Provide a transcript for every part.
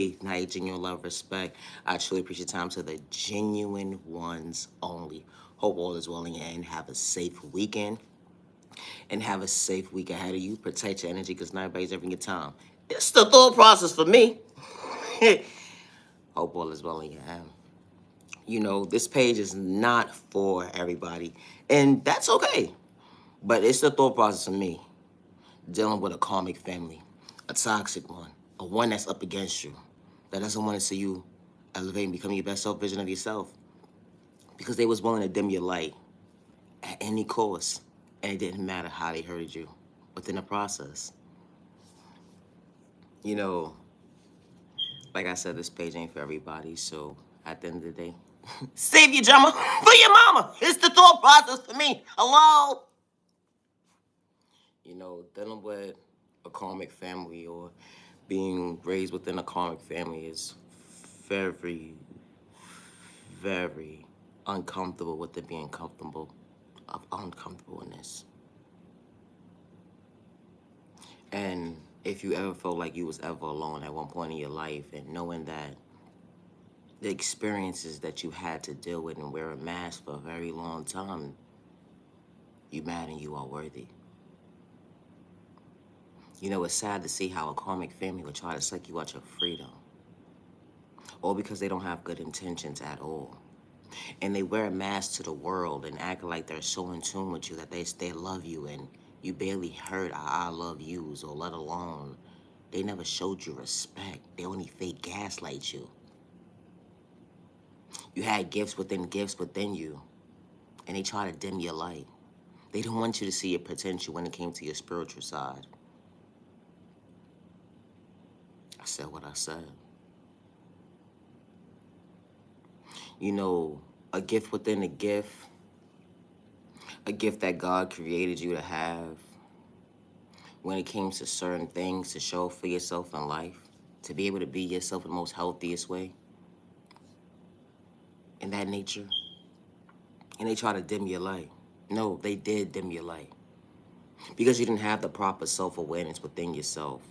Night, genuine love, respect. I truly appreciate time to the genuine ones only. Hope all is well in your end. Have a safe weekend and have a safe week ahead of you. Protect your energy because not everybody's ever in your time. It's the thought process for me. Hope all is well in your end. This page is not for everybody, and that's okay. But it's the thought process for me. Dealing with a karmic family, a toxic one, a one that's up against you, that doesn't want to see you elevate and become your best self vision of yourself because they was willing to dim your light at any cost, and it didn't matter how they hurted you within the process. You know, like I said, this page ain't for everybody, so at the end of the day, save your drama for your mama. It's the thought process for me. Hello? Dealing with a karmic family or being raised within a karmic family is very, very uncomfortable with it being comfortable of uncomfortableness. And if you ever felt like you was ever alone at one point in your life and knowing that the experiences that you had to deal with and wear a mask for a very long time, you mad and you are worthy. It's sad to see how a karmic family would try to suck you out your freedom. All because they don't have good intentions at all. And they wear a mask to the world and act like they're so in tune with you that they love you, and you barely heard I love yous, or let alone they never showed you respect. They only fake gaslight you. You had gifts within you, and they try to dim your light. They don't want you to see your potential when it came to your spiritual side. I said what I said. A gift within a gift that God created you to have when it came to certain things to show for yourself in life, to be able to be yourself in the most healthiest way, in that nature. And they try to dim your light. No, they did dim your light because you didn't have the proper self-awareness within yourself.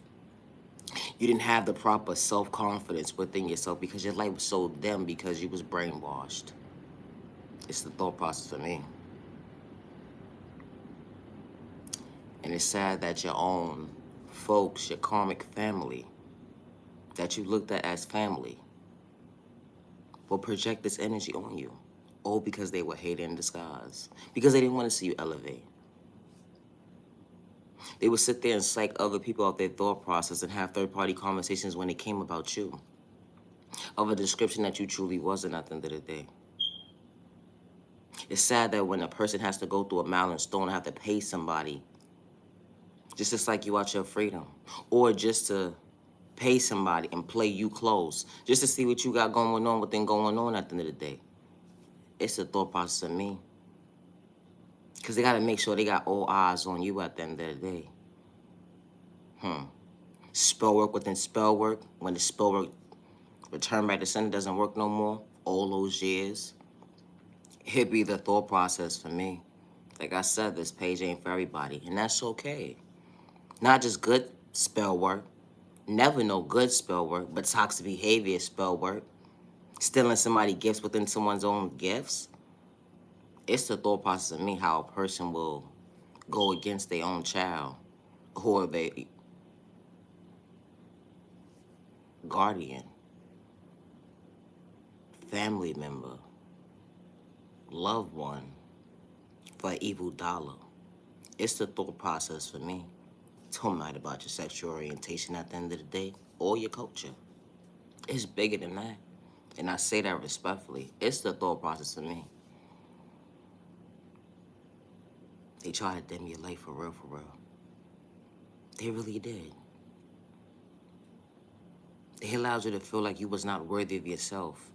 You didn't have the proper self-confidence within yourself because your light was so dim because you was brainwashed. It's the thought process for me. And it's sad that your own folks, your karmic family, that you looked at as family, will project this energy on you. All because they were hate in disguise. Because they didn't want to see you elevate. They would sit there and psych other people out their thought process and have third-party conversations when it came about you, of a description that you truly wasn't at the end of the day. It's sad that when a person has to go through a mile and stone and have to pay somebody just to psych you out your freedom, or just to pay somebody and play you close, just to see what you got going on, what thing going on at the end of the day. It's the thought process of me. Because they got to make sure they got all eyes on you at the end of the day. Spell work within spell work. When the spell work return back to center doesn't work no more, all those years, it'd be the thought process for me. Like I said, this page ain't for everybody, and that's okay. Not just good spell work, never no good spell work, but toxic behavior spell work. Stealing somebody's gifts within someone's own gifts. It's the thought process of me how a person will go against their own child or their guardian, family member, loved one for an evil dollar. It's the thought process for me. Don't matter about your sexual orientation at the end of the day or your culture. It's bigger than that. And I say that respectfully. It's the thought process for me. They try to dim your life for real, for real. They really did. They allowed you to feel like you was not worthy of yourself.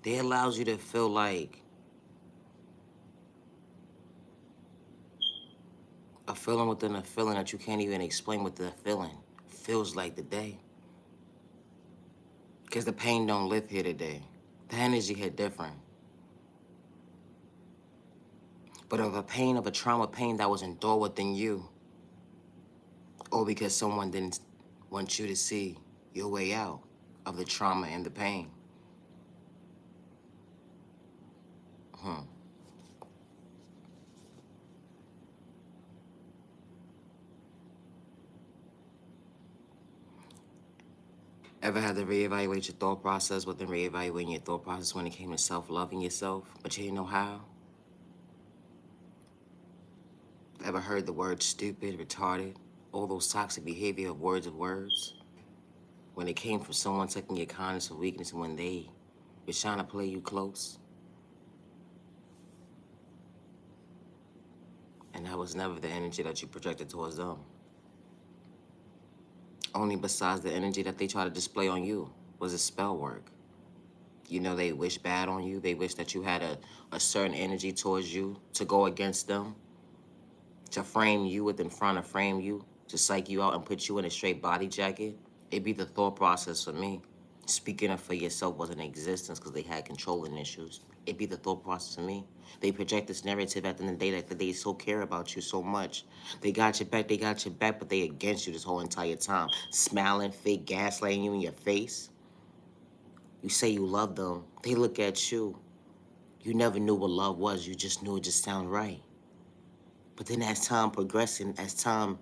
They allowed you to feel like a feeling within a feeling that you can't even explain what the feeling feels like today. Because the pain don't live here today. The energy hit different. But of a pain, of a trauma pain that was endured within you, or because someone didn't want you to see your way out, of the trauma and the pain. Ever had to reevaluate your thought process, but then reevaluating your thought process when it came to self-loving yourself, but you didn't know how? Ever heard the word stupid, retarded, all those toxic behavior of words? When it came from someone taking your kindness or weakness and when they were trying to play you close? And that was never the energy that you projected towards them. Only besides the energy that they try to display on you was a spell work. You know, they wish bad on you. They wish that you had a certain energy towards you to go against them, to frame you within front of frame you, to psych you out and put you in a straight body jacket. It'd be the thought process for me. Speaking up for yourself wasn't in existence because they had controlling issues. It'd be the thought process for me. They project this narrative at the end of the day that they so care about you so much. They got your back, but they against you this whole entire time. Smiling, fake gaslighting you in your face. You say you love them. They look at you. You never knew what love was. You just knew it just sounded right. But then as time progressing, as time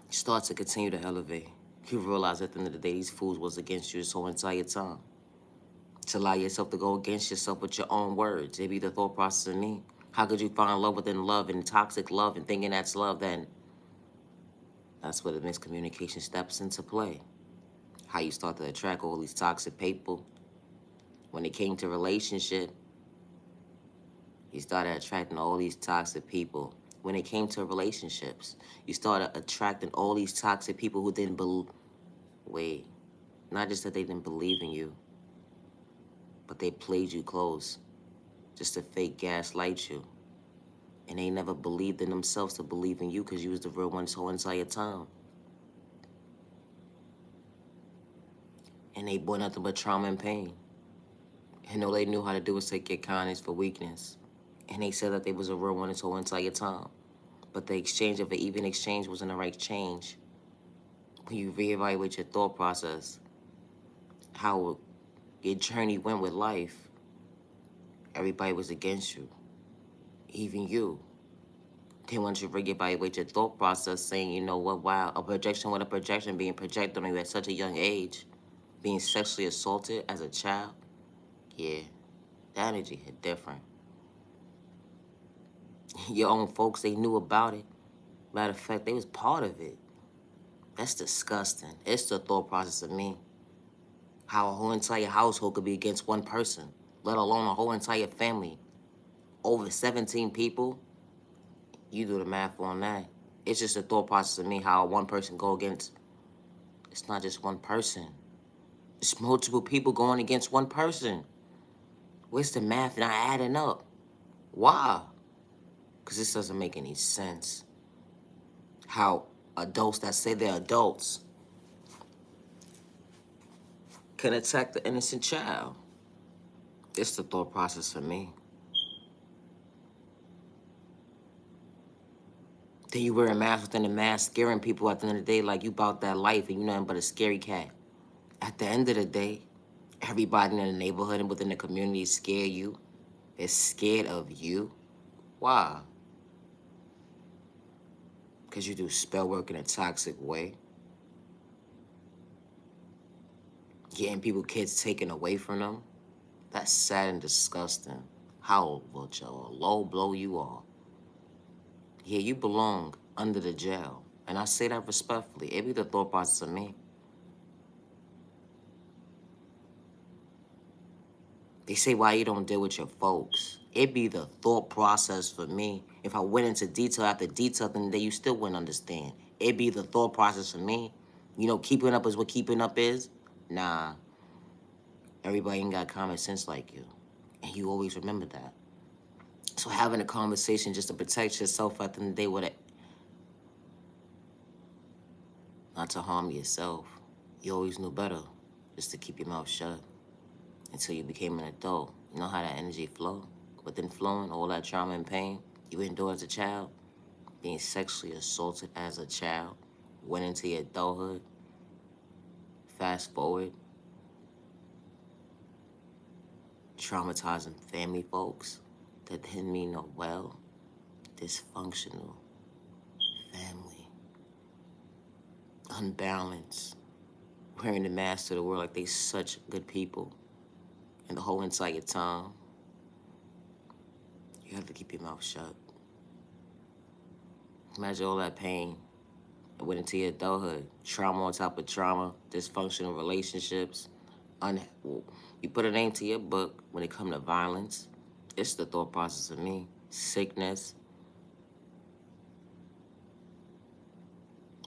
starts to continue to elevate, you realize at the end of the day, these fools was against you this whole entire time. To allow yourself to go against yourself with your own words. It be the thought process of me. How could you find love within love and toxic love and thinking that's love? Then that's where the miscommunication steps into play. How you start to attract all these toxic people. When it came to relationship, you started attracting all these toxic people. When it came to relationships, you started attracting all these toxic people who didn't believe. Wait, not just that they didn't believe in you, but they played you close just to fake gaslight you. And they never believed in themselves to believe in you because you was the real one this whole entire time. And they bore nothing but trauma and pain. And all they knew how to do was take your kindness for weakness. And they said that they was a real one this whole entire time. But the exchange of an even exchange wasn't the right change. When you reevaluate your thought process, how your journey went with life, everybody was against you, even you. Then once you reevaluate your thought process, saying, you know what, wow, a projection with a projection being projected on you at such a young age, being sexually assaulted as a child, yeah, that energy hit different. Your own folks, they knew about it. Matter of fact, they was part of it. That's disgusting. It's the thought process of me. How a whole entire household could be against one person, let alone a whole entire family. Over 17 people, you do the math on that. It's just a thought process of me, how one person go against, it's not just one person. It's multiple people going against one person. Where's the math not adding up? Why? Because this doesn't make any sense. How adults that say they're adults can attack the innocent child. It's the thought process for me. Then you wear a mask within a mask, scaring people at the end of the day like you about that life and you nothing but a scary cat. At the end of the day, everybody in the neighborhood and within the community is scared you. They're scared of you. Why? Because you do spell work in a toxic way. Getting people kids taken away from them. That's sad and disgusting. How much a low blow you are. Yeah, you belong under the jail. And I say that respectfully. It be the thought process of me. They say why you don't deal with your folks. It be the thought process for me. If I went into detail after detail, then you still wouldn't understand. It be the thought process for me. You know, keeping up is what keeping up is. Nah, everybody ain't got common sense like you. And you always remember that. So having a conversation just to protect yourself at the end of the day with it, not to harm yourself. You always knew better, just to keep your mouth shut until you became an adult. You know how that energy flow? Within flowing, all that trauma and pain you endured as a child, being sexually assaulted as a child, went into your adulthood. fast forward, traumatizing family folks that didn't mean no well, dysfunctional family, unbalanced, wearing the mask to the world like they such good people. And the whole entire time, you have to keep your mouth shut. Imagine all that pain that went into your adulthood. Trauma on top of trauma, dysfunctional relationships. You put a name to your book when it comes to violence. It's the thought process of me. Sickness.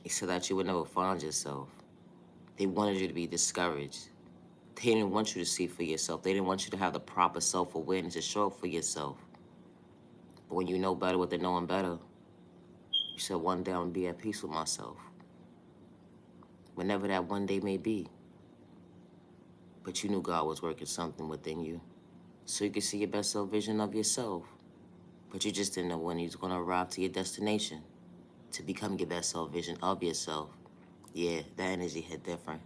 They said that you would never find yourself. They wanted you to be discouraged. They didn't want you to see for yourself. They didn't want you to have the proper self-awareness to show up for yourself. But when you know better what they're knowing better, you said one day I'm gonna be at peace with myself. Whenever that one day may be. But you knew God was working something within you. So you could see your best self vision of yourself. But you just didn't know when you was gonna arrive to your destination. To become your best self vision of yourself. Yeah, that energy hit different.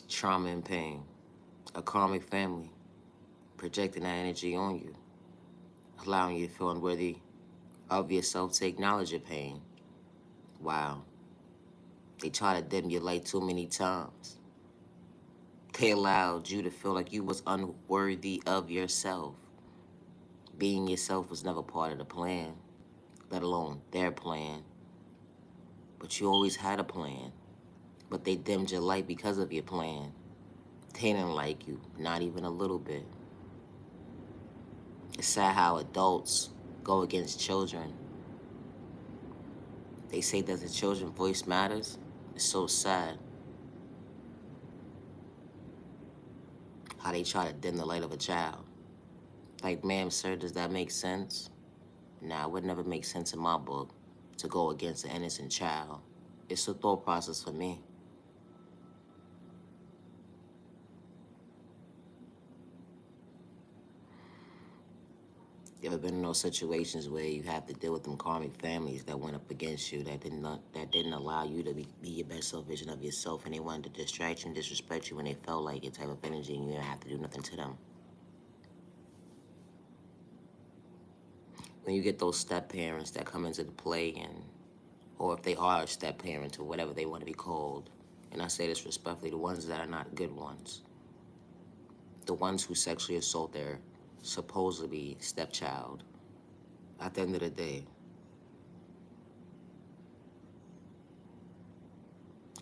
Trauma and pain. A karmic family. Projecting that energy on you. Allowing you to feel unworthy of yourself to acknowledge your pain. Wow. They try to dim your light too many times. They allowed you to feel like you was unworthy of yourself. Being yourself was never part of the plan, let alone their plan. But you always had a plan. But they dimmed your light because of your plan. They didn't like you, not even a little bit. It's sad how adults go against children. They say that the children's voice matters. It's so sad. How they try to dim the light of a child. Like, ma'am, sir, does that make sense? Nah, it would never make sense in my book to go against an innocent child. It's a thought process for me. You ever been in those situations where you have to deal with them karmic families that went up against you, that didn't allow you to be your best self vision of yourself, and they wanted to distract you and disrespect you when they felt like your type of energy and you didn't have to do nothing to them? When you get those step parents that come into the play, and or if they are a step parent or whatever they want to be called, and I say this respectfully, the ones that are not good ones, the ones who sexually assault their supposedly stepchild, at the end of the day,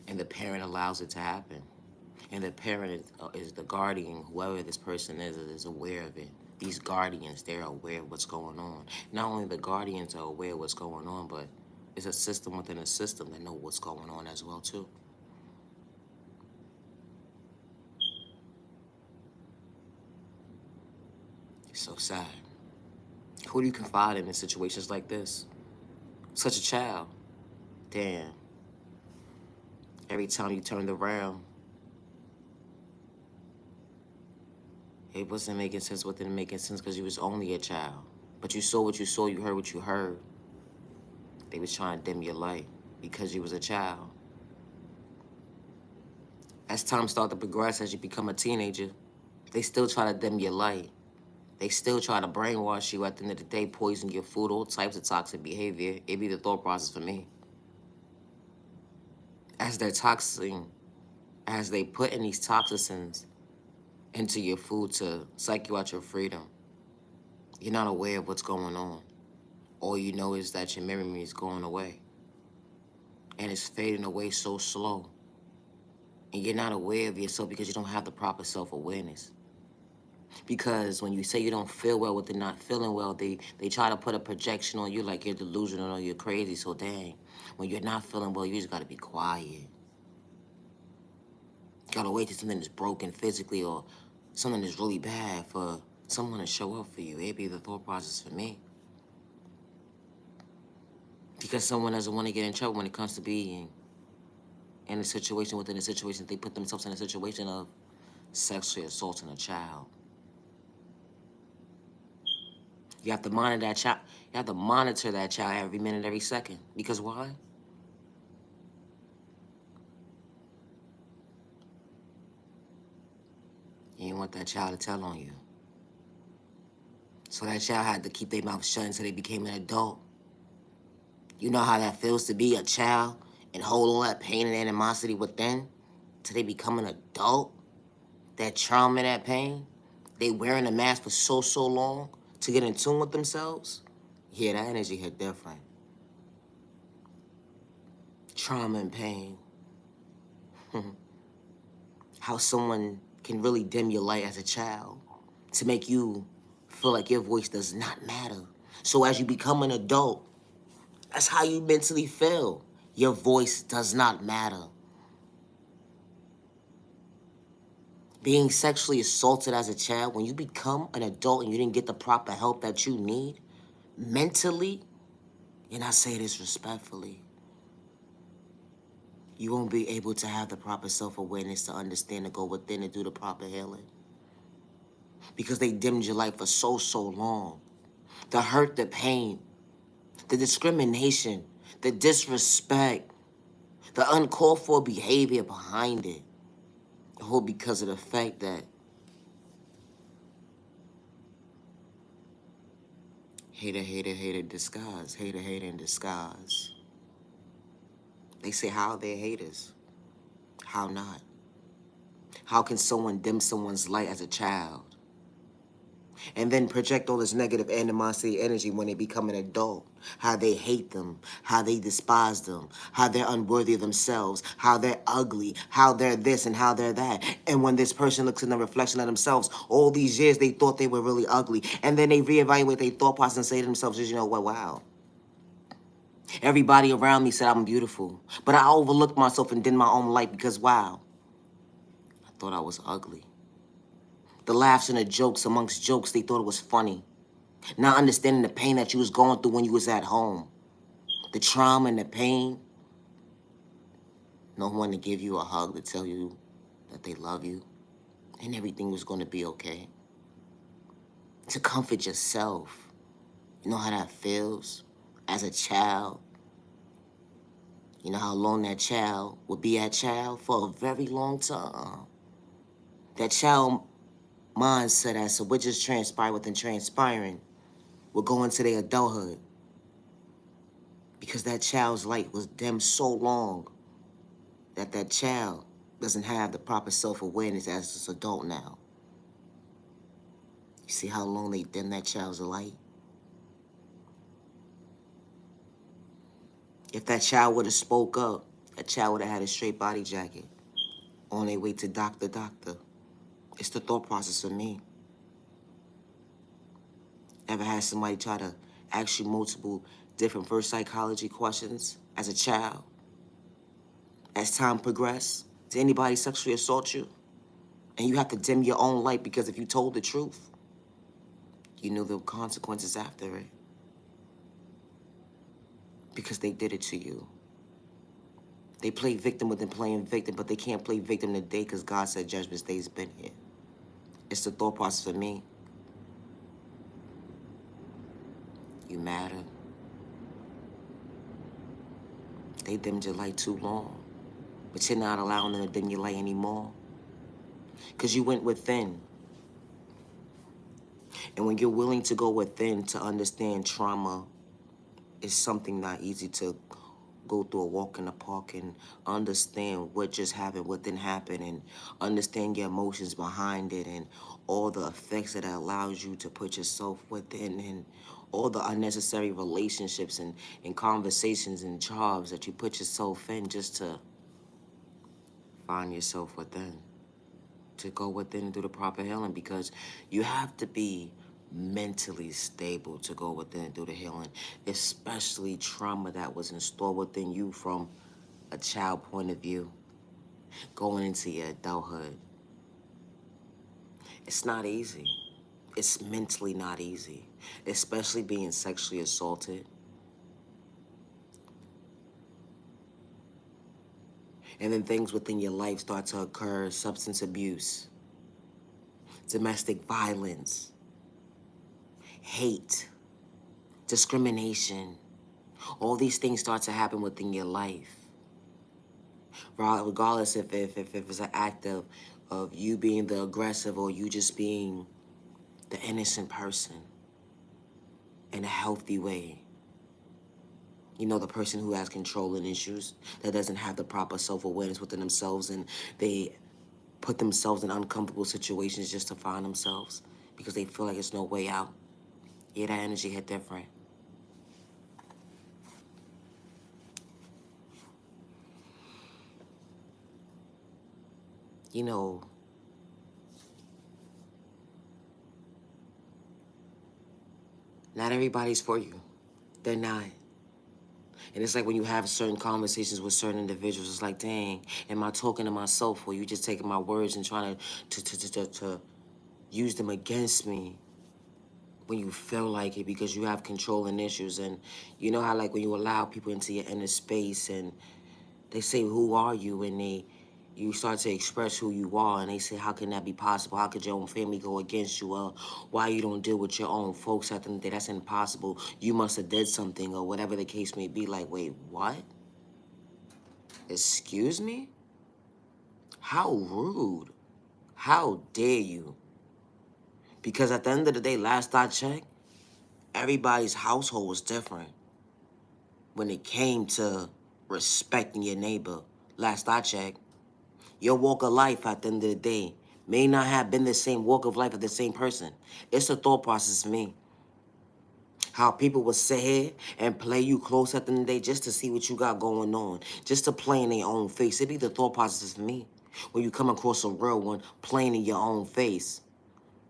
and the parent allows it to happen, and the parent is the guardian, whoever this person is aware of it. These guardians, they're aware of what's going on. Not only the guardians are aware of what's going on, but it's a system within a system that know what's going on as well, too. It's so sad. Who do you confide in situations like this? Such a child. Damn. Every time you turned around, it wasn't making sense. What didn't make sense because you was only a child. But you saw what you saw, you heard what you heard. They was trying to dim your light because you was a child. As time started to progress, as you become a teenager, they still try to dim your light. They still try to brainwash you. At the end of the day, poison your food, all types of toxic behavior. It be the thought process for me. As they're toxin, as they put in these toxins into your food to psych you out your freedom, you're not aware of what's going on. All you know is that your memory is going away. And it's fading away so slow. And you're not aware of yourself because you don't have the proper self-awareness. Because when you say you don't feel well with the not feeling well, they try to put a projection on you like you're delusional or you're crazy. So dang, when you're not feeling well, you just gotta be quiet. You gotta wait till something is broken physically or something is really bad for someone to show up for you. It'd be the thought process for me. Because someone doesn't want to get in trouble when it comes to being in a situation within a situation. They put themselves in a situation of sexually assaulting a child. You have to monitor that child. You have to monitor that child every minute, every second. Because why? didn't want that child to tell on you. So that child had to keep their mouth shut until they became an adult. You know how that feels to be a child and hold all that pain and animosity within till they become an adult? That trauma and that pain? They wearing a mask for so long to get in tune with themselves? Yeah, that energy hit different. Trauma and pain. How someone can really dim your light as a child to make you feel like your voice does not matter. So as you become an adult, that's how you mentally feel. Your voice does not matter. Being sexually assaulted as a child, when you become an adult and you didn't get the proper help that you need, mentally, and I say this respectfully, you won't be able to have the proper self-awareness to understand and go within and do the proper healing. Because they dimmed your life for so long. The hurt, the pain, the discrimination, the disrespect, the uncalled for behavior behind it. All because of the fact that hater in disguise. Hater in disguise. They say, how they're haters? How not? How can someone dim someone's light as a child and then project all this negative animosity energy when they become an adult? How they hate them, how they despise them, how they're unworthy of themselves, how they're ugly, how they're this and how they're that. And when this person looks in the reflection of themselves, all these years they thought they were really ugly. And then they reevaluate their thought process and say to themselves, you know what, wow. Everybody around me said I'm beautiful, but I overlooked myself and did my own light because, wow, I thought I was ugly. The laughs and the jokes amongst jokes, they thought it was funny. Not understanding the pain that you was going through when you was at home. The trauma and the pain. No one to give you a hug to tell you that they love you and everything was going to be okay. To comfort yourself. You know how that feels as a child? You know how long that child will be a child? For a very long time. That child mindset as to what just transpired within transpiring will go into their adulthood. Because that child's light was dimmed so long that that child doesn't have the proper self-awareness as an adult now. You see how long they dim that child's light? If that child would have spoke up, that child would have had a straight body jacket on their way to doctor. It's the thought process for me. Ever had somebody try to ask you multiple different first psychology questions as a child? As time progressed, did anybody sexually assault you? And you have to dim your own light because if you told the truth, you knew the consequences after it. Because they did it to you. They play victim within playing victim, but they can't play victim today because God said Judgment Day's been here. It's the thought process for me. You matter. They dimmed your light too long, but you're not allowing them to dim your light anymore. Because you went within. And when you're willing to go within to understand trauma, it's something not easy to go through a walk in the park and understand what just happened, what didn't happen, and understand your emotions behind it and all the effects that it allows you to put yourself within and all the unnecessary relationships and conversations and jobs that you put yourself in just to find yourself within, to go within and do the proper healing, because you have to be mentally stable to go within and do the healing, especially trauma that was installed within you from a child point of view, going into your adulthood. It's not easy. It's mentally not easy, especially being sexually assaulted. And then things within your life start to occur, substance abuse, domestic violence, hate, discrimination. All these things start to happen within your life. Regardless if it's an act of of you being the aggressive or you just being the innocent person in a healthy way. You know, the person who has controlling issues, that doesn't have the proper self-awareness within themselves, and they put themselves in uncomfortable situations just to find themselves because they feel like there's no way out. Yeah, that energy hit different. You know, not everybody's for you. They're not. And it's like when you have certain conversations with certain individuals, it's like, dang, am I talking to myself or you just taking my words and trying to use them against me when you feel like it because you have controlling issues. And you know how like when you allow people into your inner space and they say, who are you? And you start to express who you are, and they say, how can that be possible? How could your own family go against you? Why you don't deal with your own folks? I think that's impossible. You must have did something, or whatever the case may be. Like, wait, what? Excuse me? How rude. How dare you? Because at the end of the day, last I checked, everybody's household was different when it came to respecting your neighbor. Last I checked, your walk of life at the end of the day may not have been the same walk of life of the same person. It's a thought process for me. How people will sit here and play you close at the end of the day just to see what you got going on, just to play in their own face. It be the thought process for me. When you come across a real one playing in your own face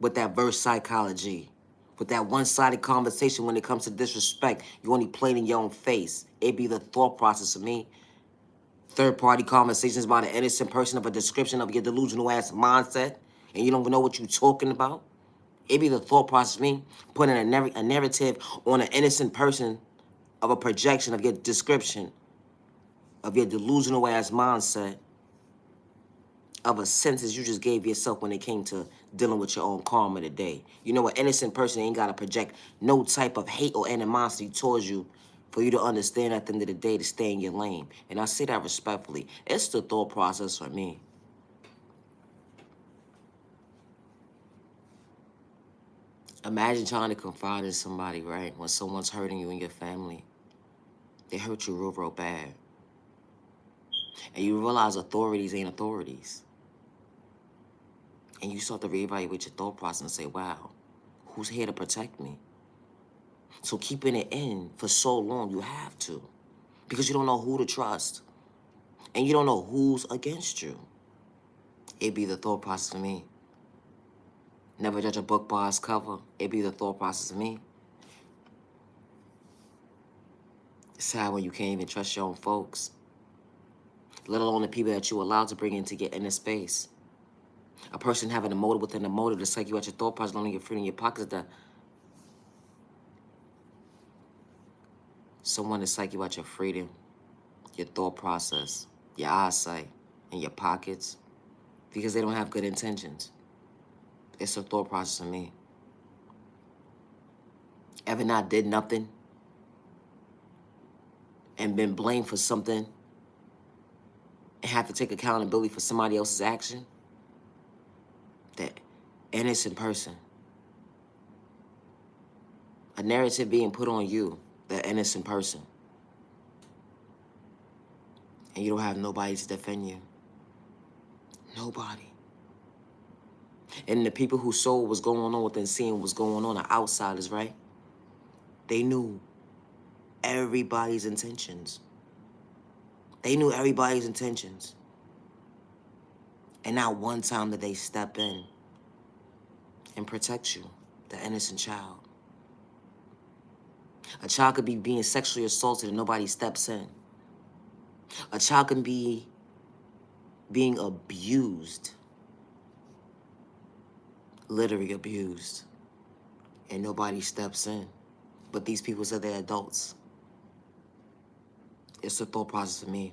with that verse psychology, with that one-sided conversation when it comes to disrespect, you only playing in your own face. It be the thought process for me. Third-party conversations about an innocent person of a description of your delusional ass mindset, and you don't even know what you're talking about. It be the thought process of me putting a narrative on an innocent person of a projection of your description of your delusional ass mindset of a sentence you just gave yourself when it came to dealing with your own karma today. You know, an innocent person ain't got to project no type of hate or animosity towards you for you to understand at the end of the day to stay in your lane. And I say that respectfully. It's the thought process for me. Imagine trying to confide in somebody, right? When someone's hurting you and your family. They hurt you real, real bad. And you realize authorities ain't authorities. And you start to reevaluate your thought process and say, wow, who's here to protect me? So keeping it in for so long, you have to. Because you don't know who to trust. And you don't know who's against you. It'd be the thought process for me. Never judge a book by its cover. It'd be the thought process of me. It's sad when you can't even trust your own folks. Let alone the people that you allowed to bring into your inner space. A person having a motive within a motive to psych you out your thought process, only your freedom in your pockets, that someone to psych you out your freedom, your thought process, your eyesight, and your pockets, because they don't have good intentions. It's a thought process of me. Ever not did nothing and been blamed for something and have to take accountability for somebody else's action? That innocent person. A narrative being put on you, the innocent person. And you don't have nobody to defend you. Nobody. And the people who saw what was going on within seeing what was going on are outsiders, right? They knew everybody's intentions. They knew everybody's intentions. And not one time did they step in and protect you, the innocent child. A child could be being sexually assaulted and nobody steps in. A child can be being abused, literally abused, and nobody steps in. But these people said they're adults. It's a thought process for me.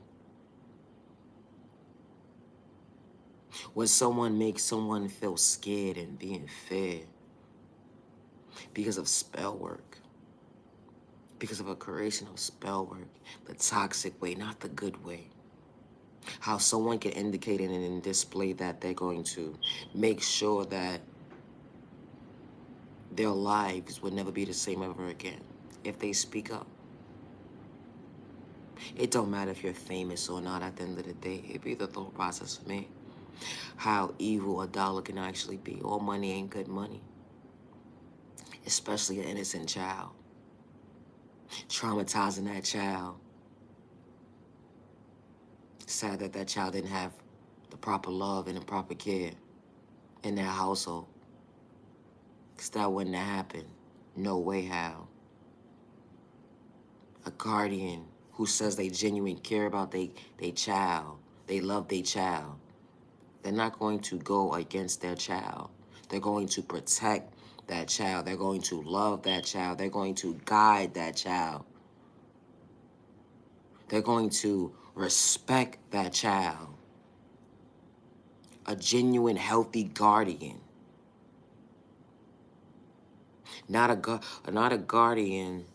When someone makes someone feel scared and being feared because of spell work, because of a creation of spell work, the toxic way, not the good way. How someone can indicate and display that they're going to make sure that their lives would never be the same ever again if they speak up. It don't matter if you're famous or not at the end of the day. It be the thought process for me. How evil a dollar can actually be. All money ain't good money. Especially an innocent child. Traumatizing that child. Sad that that child didn't have the proper love and the proper care in their household. Because that wouldn't have happened. No way how. A guardian who says they genuinely care about they child, they love their child, they're not going to go against their child. They're going to protect that child. They're going to love that child. They're going to guide that child. They're going to respect that child. A genuine, healthy guardian. Not a guardian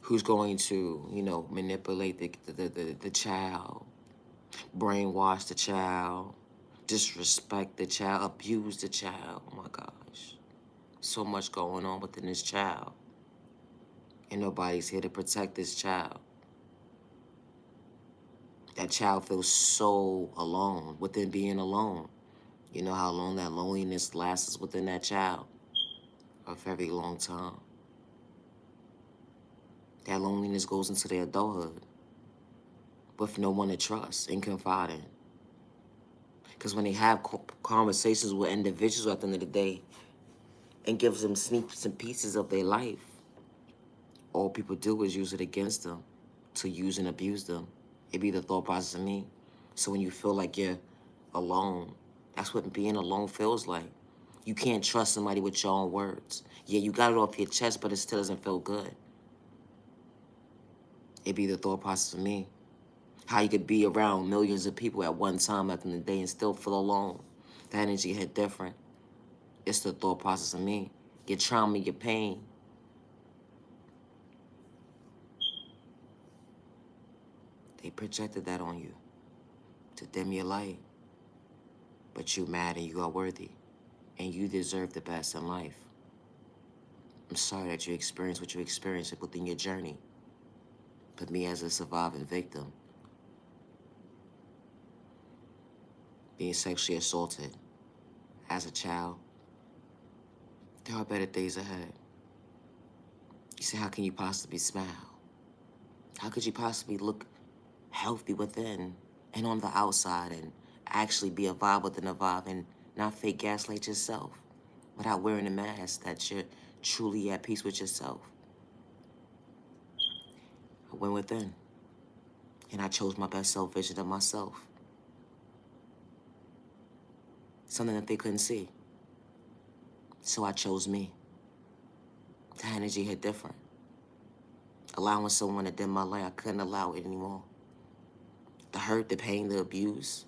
who's going to, manipulate the child, brainwash the child, disrespect the child, abuse the child. Oh my gosh. So much going on within this child. And nobody's here to protect this child. That child feels so alone within being alone. You know how long that loneliness lasts within that child? A very long time. That loneliness goes into their adulthood with no one to trust and confide in. Because when they have conversations with individuals at the end of the day and gives them sneaks and pieces of their life, all people do is use it against them, to use and abuse them. It be the thought process of me. So when you feel like you're alone, that's what being alone feels like. You can't trust somebody with your own words. Yeah, you got it off your chest, but it still doesn't feel good. It be the thought process of me. How you could be around millions of people at one time at the end of the day and still feel alone. The energy hit different. It's the thought process of me. Your trauma, your pain. They projected that on you to dim your light. But you mad and you are worthy. And you deserve the best in life. I'm sorry that you experienced what you experienced within your journey. But me as a surviving victim, being sexually assaulted as a child, there are better days ahead. You say, how can you possibly smile? How could you possibly look healthy within and on the outside and actually be a vibe within a vibe and not fake gaslight yourself without wearing a mask that you're truly at peace with yourself? I went within and I chose my best self vision of myself. Something that they couldn't see. So I chose me. The energy hit different. Allowing someone to dim my light, I couldn't allow it anymore. The hurt, the pain, the abuse,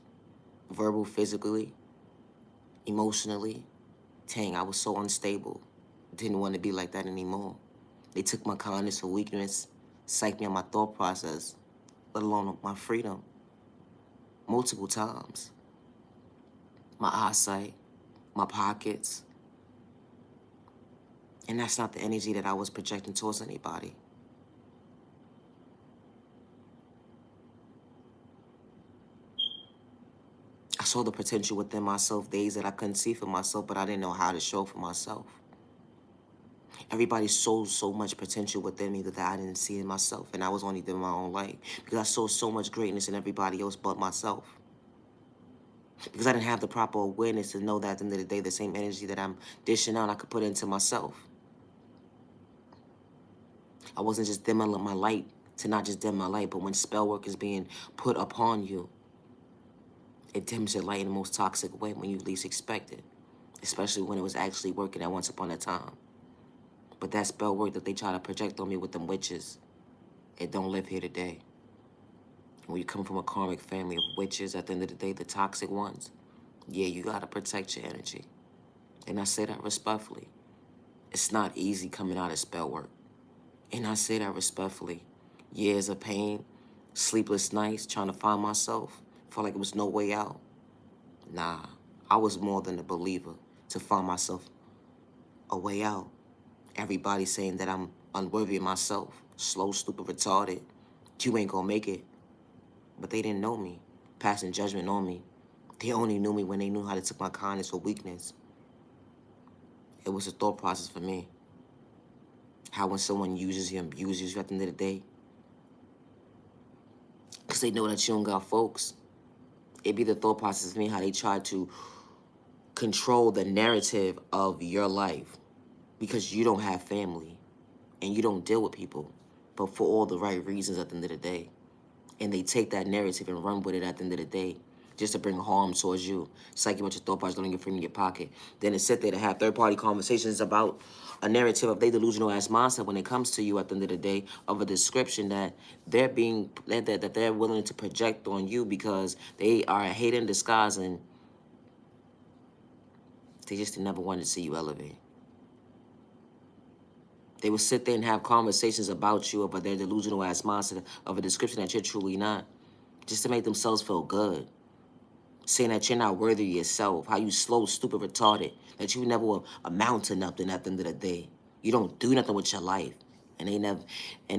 verbal, physically, emotionally. Dang, I was so unstable. Didn't want to be like that anymore. They took my kindness for weakness, psyched me on my thought process, let alone my freedom, multiple times. My eyesight, my pockets. And that's not the energy that I was projecting towards anybody. I saw the potential within myself, days that I couldn't see for myself, but I didn't know how to show for myself. Everybody saw so much potential within me that I didn't see in myself, and I was only living my own life because I saw so much greatness in everybody else but myself. Because I didn't have the proper awareness to know that at the end of the day, the same energy that I'm dishing out, I could put into myself. I wasn't just dimming my light to not just dim my light, but when spell work is being put upon you, it dims your light in the most toxic way when you least expect it, especially when it was actually working at once upon a time. But that spell work that they try to project on me with them witches, it don't live here today. When you come from a karmic family of witches, at the end of the day, the toxic ones, yeah, you gotta protect your energy. And I say that respectfully. It's not easy coming out of spell work. And I say that respectfully. Years of pain, Sleepless nights trying to find myself. Felt like it was no way out. Nah, I was more than a believer to find myself a way out. Everybody saying that I'm unworthy of myself. Slow, stupid, retarded. You ain't gonna make it. But they didn't know me, passing judgment on me. They only knew me when they knew how to take my kindness for weakness. It was a thought process for me. How when someone uses you and abuses you at the end of the day, because they know that you don't got folks, it be the thought process for me how they try to control the narrative of your life because you don't have family and you don't deal with people, but for all the right reasons at the end of the day. And they take that narrative and run with it at the end of the day just to bring harm towards you. It's like you want your thought process don't get free in your pocket. Then it's sit there to have third-party conversations about a narrative of their delusional ass mindset when it comes to you at the end of the day of a description that they're being that they're willing to project on you because they are a hate in disguise and they just never wanted to see you elevate. They would sit there and have conversations about you about their delusional ass mindset of a description that you're truly not, just to make themselves feel good. Saying that you're not worthy of yourself, how you slow, stupid, retarded, that you never will amount to nothing at the end of the day. You don't do nothing with your life. And they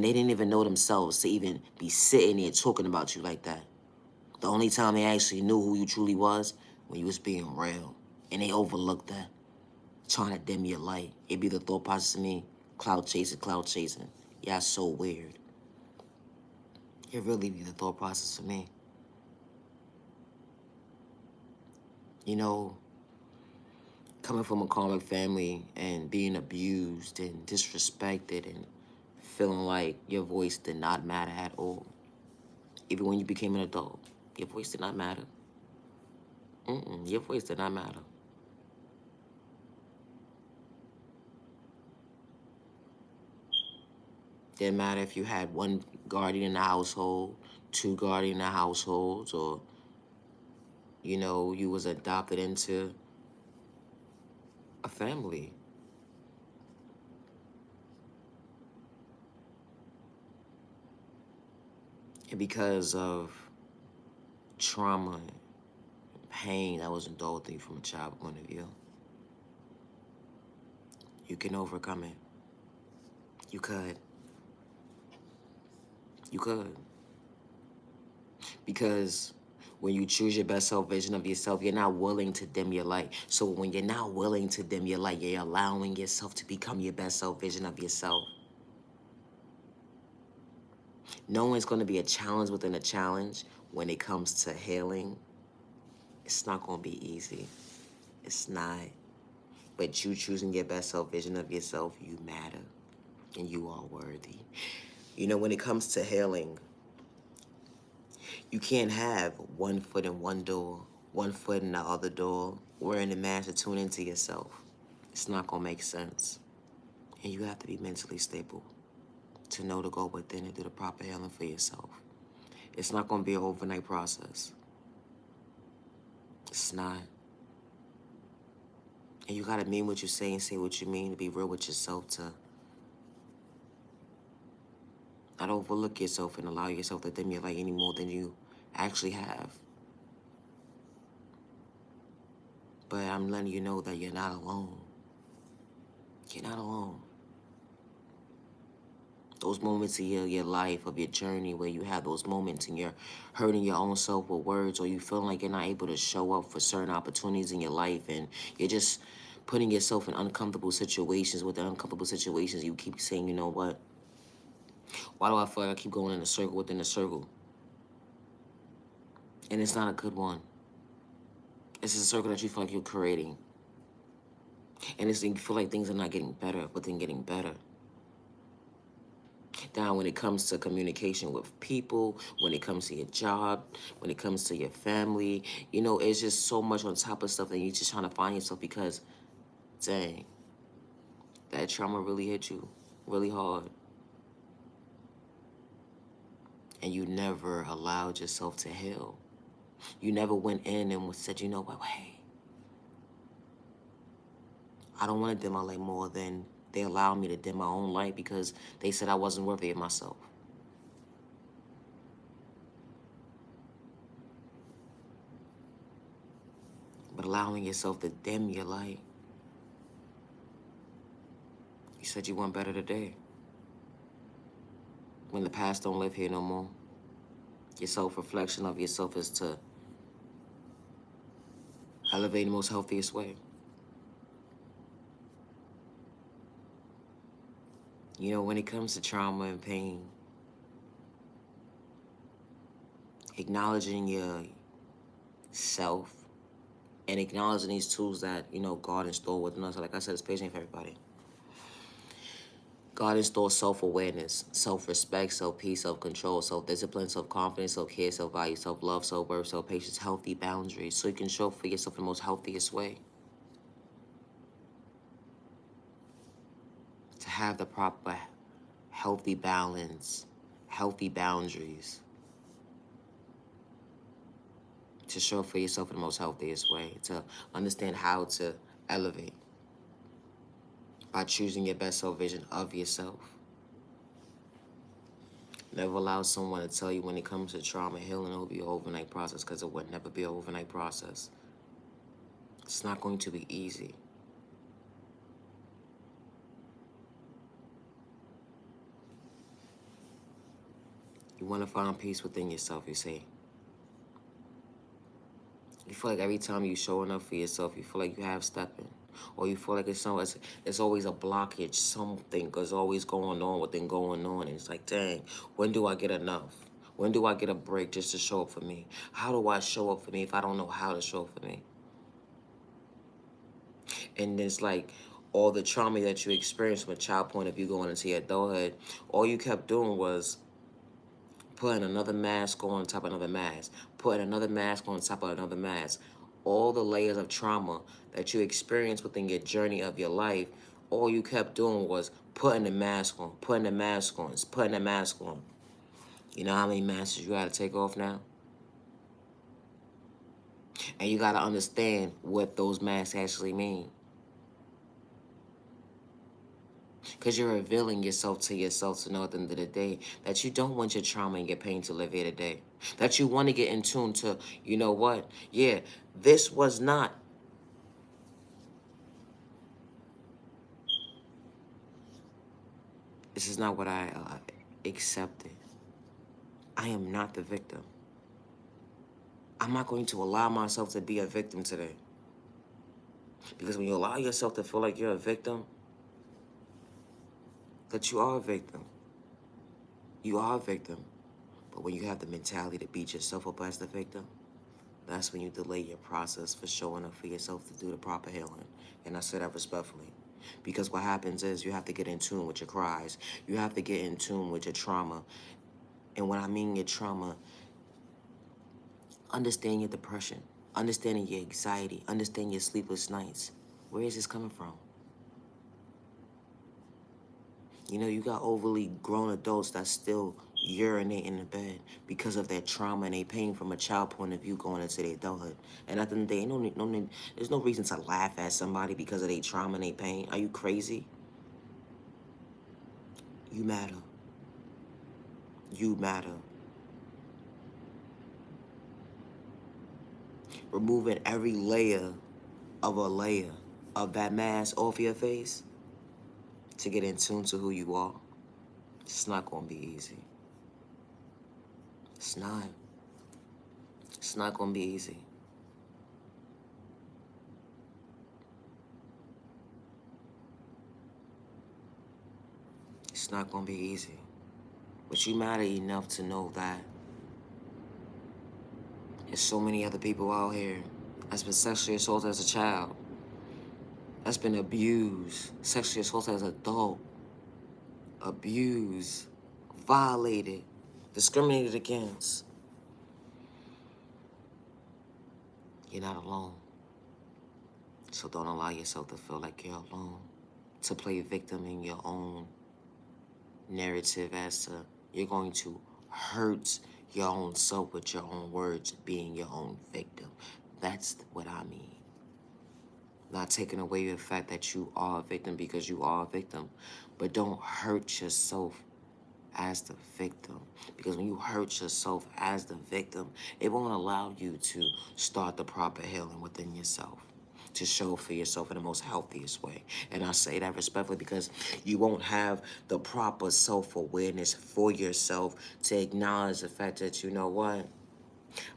didn't even know themselves to even be sitting there talking about you like that. The only time they actually knew who you truly was when you was being real. And they overlooked that. Trying to dim your light. It be the thought process of me. Cloud chasing, cloud chasing. Yeah, so weird. It really be the thought process for me. You know, coming from a karmic family and being abused and disrespected and feeling like your voice did not matter at all. Even when you became an adult, your voice did not matter. Your voice did not matter. Didn't matter if you had one guardian in the household, two guardian in the households, or, you know, you was adopted into a family. And because of trauma and pain that was indulged in you from a child point of view, you can overcome it. You could. You could. Because when you choose your best self vision of yourself, you're not willing to dim your light. So when you're not willing to dim your light, you're allowing yourself to become your best self vision of yourself. Knowing it's going to be a challenge within a challenge when it comes to healing, it's not going to be easy. It's not. But you choosing your best self vision of yourself, you matter. And you are worthy. You know, when it comes to healing, you can't have one foot in one door, one foot in the other door, wearing a mask to tune into yourself. It's not gonna make sense. And you have to be mentally stable to know to go within and do the proper healing for yourself. It's not gonna be an overnight process. It's not. And you gotta mean what you say and say what you mean to be real with yourself, to not overlook yourself and allow yourself to dim your light any more than you actually have. But I'm letting you know that you're not alone. You're not alone. Those moments of your life, of your journey, where you have those moments and you're hurting your own self with words, or you feel like you're not able to show up for certain opportunities in your life, and you're just putting yourself in uncomfortable situations. With the uncomfortable situations, you keep saying, you know what? Why do I feel like I keep going in a circle within a circle? And it's not a good one. It's a circle that you feel like you're creating. And it's, you feel like things are not getting better, but then getting better. Down when it comes to communication with people, when it comes to your job, when it comes to your family, you know, it's just so much on top of stuff that you're just trying to find yourself because, dang, that trauma really hit you really hard. And you never allowed yourself to heal. You never went in and said, you know what, hey, I don't want to dim my light more than they allowed me to dim my own light because they said I wasn't worthy of myself. allowing yourself to dim your light. You said you want better today. When the past don't live here no more, your self-reflection of yourself is to elevate in the most healthiest way. You know, when it comes to trauma and pain, acknowledging your self and acknowledging these tools that, you know, God installed within us. Like I said, this page ain't for everybody. God installed self-awareness, self-respect, self-peace, self-control, self-discipline, self-confidence, self-care, self-value, self-love, self-worth, self-patience, healthy boundaries, so you can show up for yourself in the most healthiest way. To have the proper healthy balance, healthy boundaries, to show up for yourself in the most healthiest way, to understand how to elevate by choosing your best self vision of yourself. Never allow someone to tell you when it comes to trauma healing, it will be an overnight process, because it would never be an overnight process. It's not going to be easy. You want to find peace within yourself, you say. You feel like every time you're showing up for yourself, you feel like you have stepping. Or you feel like it's always a blockage, something is always going on within going on. And it's like, dang, when do I get enough? When do I get a break just to show up for me? How do I show up for me if I don't know how to show up for me? And it's like all the trauma that you experienced from a child point of view going into your adulthood, all you kept doing was putting another mask on top of another mask, putting another mask on top of another mask. All the layers of trauma that you experienced within your journey of your life, all you kept doing was putting the mask on, putting the mask on, putting the mask on. You know how many masks you gotta take off now? And you gotta understand what those masks actually mean. Because you're revealing yourself to know at the end of the day that you don't want your trauma and your pain to live here today. That you want to get in tune to, you know what? Yeah, this was not. This is not what I accepted. I am not the victim. I'm not going to allow myself to be a victim today. Because when you allow yourself to feel like you're a victim, that you are a victim. You are a victim. But when you have the mentality to beat yourself up as the victim, that's when you delay your process for showing up for yourself to do the proper healing. And I say that respectfully. Because what happens is you have to get in tune with your cries. You have to get in tune with your trauma. And when I mean your trauma, understand your depression, understanding your anxiety, understand your sleepless nights. Where is this coming from? You know, you got overly grown adults that still urinate in the bed because of their trauma and their pain from a child point of view going into their adulthood. And at the end of the day, there's no reason to laugh at somebody because of their trauma and their pain. Are you crazy? You matter. You matter. Removing every layer of that mask off your face to get in tune to who you are, it's not gonna be easy. It's not. It's not gonna be easy. It's not gonna be easy. But you matter enough to know that there's so many other people out here that's been sexually assaulted as a child, that's been abused, sexually assaulted as an adult, abused, violated, discriminated against. You're not alone. So don't allow yourself to feel like you're alone, to play victim in your own narrative as to you're going to hurt your own self with your own words, being your own victim. That's what I mean. Not taking away the fact that you are a victim, because you are a victim, but don't hurt yourself as the victim. Because when you hurt yourself as the victim, it won't allow you to start the proper healing within yourself, to show for yourself in the most healthiest way. And I say that respectfully because you won't have the proper self-awareness for yourself to acknowledge the fact that, you know what,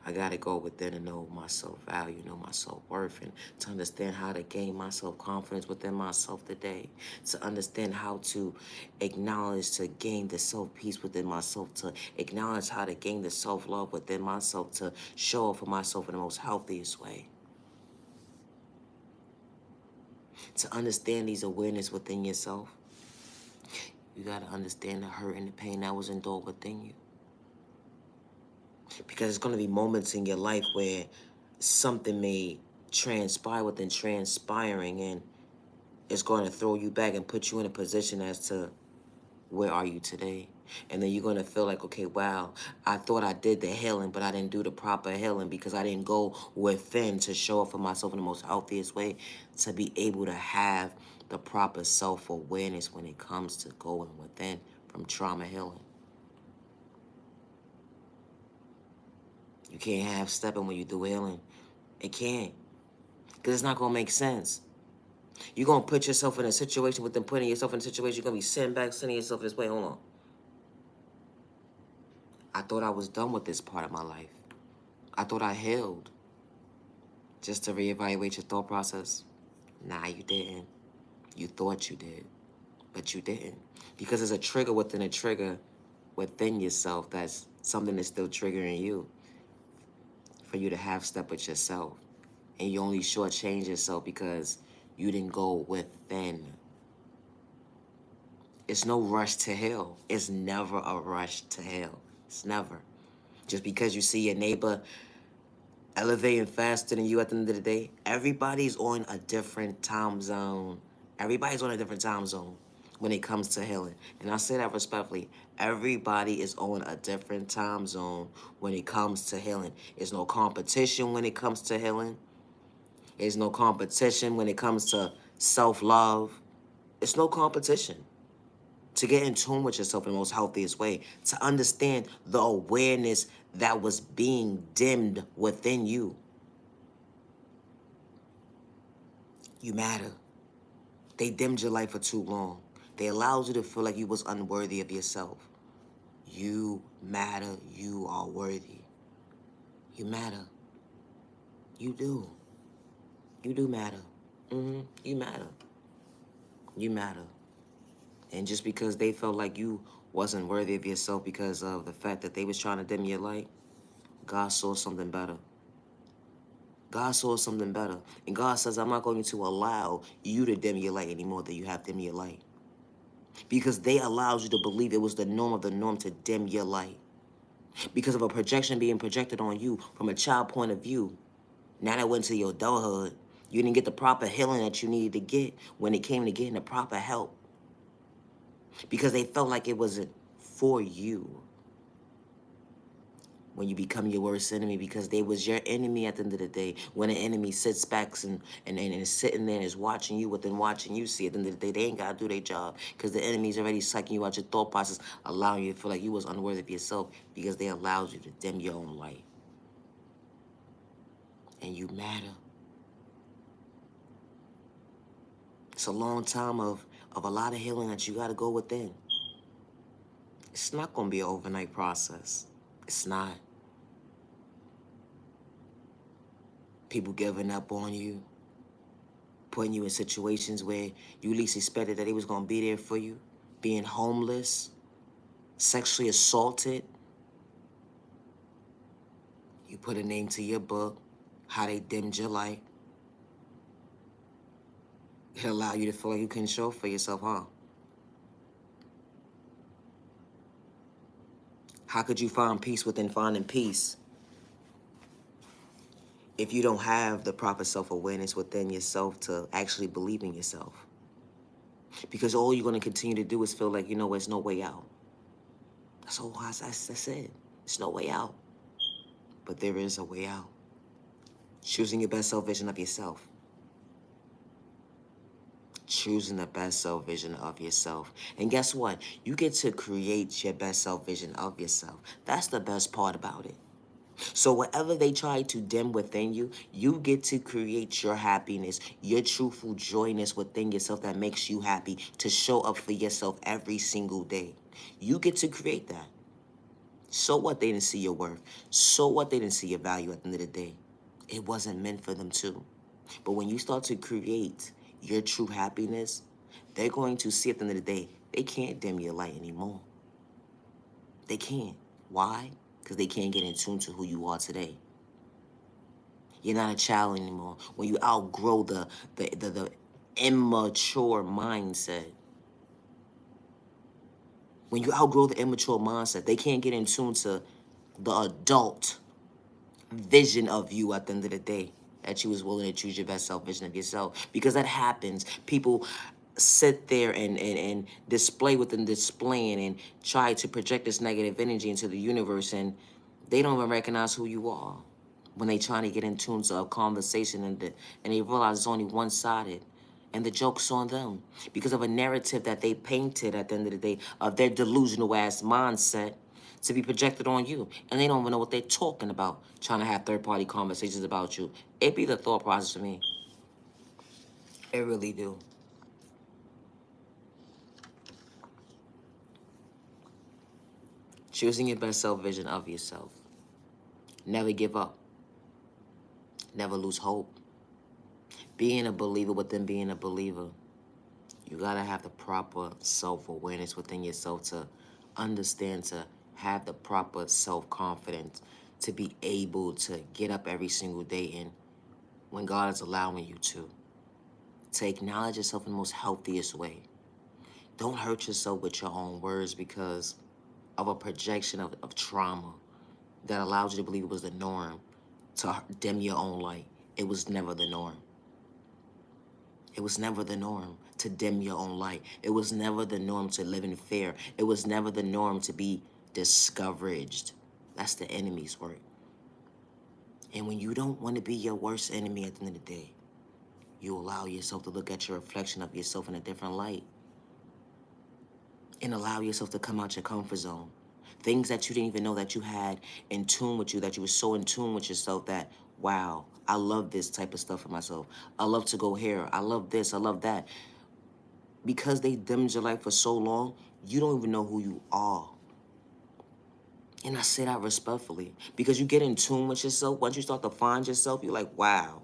I gotta go within and know my self-value, know my self-worth, and to understand how to gain my self-confidence within myself today. To understand how to acknowledge, to gain the self-peace within myself, to acknowledge how to gain the self-love within myself, to show up for myself in the most healthiest way. To understand these awareness within yourself, you gotta understand the hurt and the pain that was endured within you. Because there's going to be moments in your life where something may transpire within transpiring, and it's going to throw you back and put you in a position as to where are you today. And then you're going to feel like, okay, wow, I thought I did the healing, but I didn't do the proper healing because I didn't go within to show up for myself in the most healthiest way, to be able to have the proper self-awareness when it comes to going within from trauma healing. You can't have stepping when you do healing. It can't. Because it's not going to make sense. You're going to put yourself in a situation with them putting yourself in a situation. You're going to be sitting back, sending yourself this way. Hold on. I thought I was done with this part of my life. I thought I healed. Just to reevaluate your thought process. Nah, you didn't. You thought you did. But you didn't. Because there's a trigger within a trigger within yourself that's something that's still triggering you. For you to have step with yourself. And you only shortchange yourself because you didn't go within. It's no rush to hell. It's never a rush to hell. It's never. Just because you see your neighbor elevating faster than you at the end of the day, everybody's on a different time zone. Everybody's on a different time zone when it comes to healing. And I say that respectfully. Everybody is on a different time zone when it comes to healing. There's no competition when it comes to healing. There's no competition when it comes to self-love. It's no competition. To get in tune with yourself in the most healthiest way. To understand the awareness that was being dimmed within you. You matter. They dimmed your life for too long. They allowed you to feel like you was unworthy of yourself. You matter. You are worthy. You matter. You do. You do matter. You matter. You matter. And just because they felt like you wasn't worthy of yourself because of the fact that they was trying to dim your light, God saw something better. God saw something better. And God says, I'm not going to allow you to dim your light anymore than you have dim your light. Because they allowed you to believe it was the norm of the norm to dim your light. Because of a projection being projected on you from a child point of view. Now that went to your adulthood, you didn't get the proper healing that you needed to get when it came to getting the proper help. Because they felt like it wasn't for you. When you become your worst enemy, because they was your enemy at the end of the day. When an enemy sits back and is sitting there and is watching you, within watching you see, at the end of the day, they ain't got to do their job. Because the enemy's already sucking you out your thought process, allowing you to feel like you was unworthy of yourself because they allowed you to dim your own light. And you matter. It's a long time of a lot of healing that you got to go within. It's not going to be an overnight process. It's not. People giving up on you, putting you in situations where you least expected that they was going to be there for you, being homeless, sexually assaulted. You put a name to your book, how they dimmed your light. It allowed you to feel like you couldn't show for yourself, huh? How could you find peace within finding peace if you don't have the proper self-awareness within yourself to actually believe in yourself? Because all you're going to continue to do is feel like, you know, there's no way out. That's all I said. There's no way out. But there is a way out. Choosing your best self-vision of yourself. choosing the best self vision of yourself. And guess what? You get to create your best self vision of yourself. That's the best part about it. So whatever they try to dim within you, you get to create your happiness, your truthful joyness within yourself that makes you happy to show up for yourself every single day. You get to create that. So what they didn't see your worth? So what they didn't see your value at the end of the day? It wasn't meant for them to. But when you start to create your true happiness, they're going to see at the end of the day, they can't dim your light anymore. They can't. Why? Because they can't get in tune to who you are today. You're not a child anymore. When you outgrow the immature mindset, when you outgrow the immature mindset, they can't get in tune to the adult vision of you at the end of the day, that you was willing to choose your best self vision of yourself. Because that happens. People sit there and display within displaying and try to project this negative energy into the universe, and they don't even recognize who you are when they trying to get in tune to a conversation, and they realize it's only one-sided. And the joke's on them because of a narrative that they painted at the end of the day of their delusional ass mindset to be projected on you. And they don't even know what they're talking about, trying to have third-party conversations about you. It be the thought process for me. It really do. Choosing your best self-vision of yourself. Never give up. Never lose hope. Being a believer within being a believer. You gotta have the proper self-awareness within yourself to understand, to have the proper self-confidence, to be able to get up every single day and when God is allowing you to acknowledge yourself in the most healthiest way. Don't hurt yourself with your own words because of a projection of trauma that allowed you to believe it was the norm to dim your own light. It was never the norm. It was never the norm to dim your own light. It was never the norm to live in fear. It was never the norm to be discouraged. That's the enemy's work. And when you don't want to be your worst enemy at the end of the day, you allow yourself to look at your reflection of yourself in a different light and allow yourself to come out your comfort zone. Things that you didn't even know that you had in tune with you, that you were so in tune with yourself that, wow, I love this type of stuff for myself. I love to go here. I love this. I love that. Because they dimmed your life for so long, you don't even know who you are. And I say that respectfully because you get in tune with yourself. Once you start to find yourself, you're like, wow,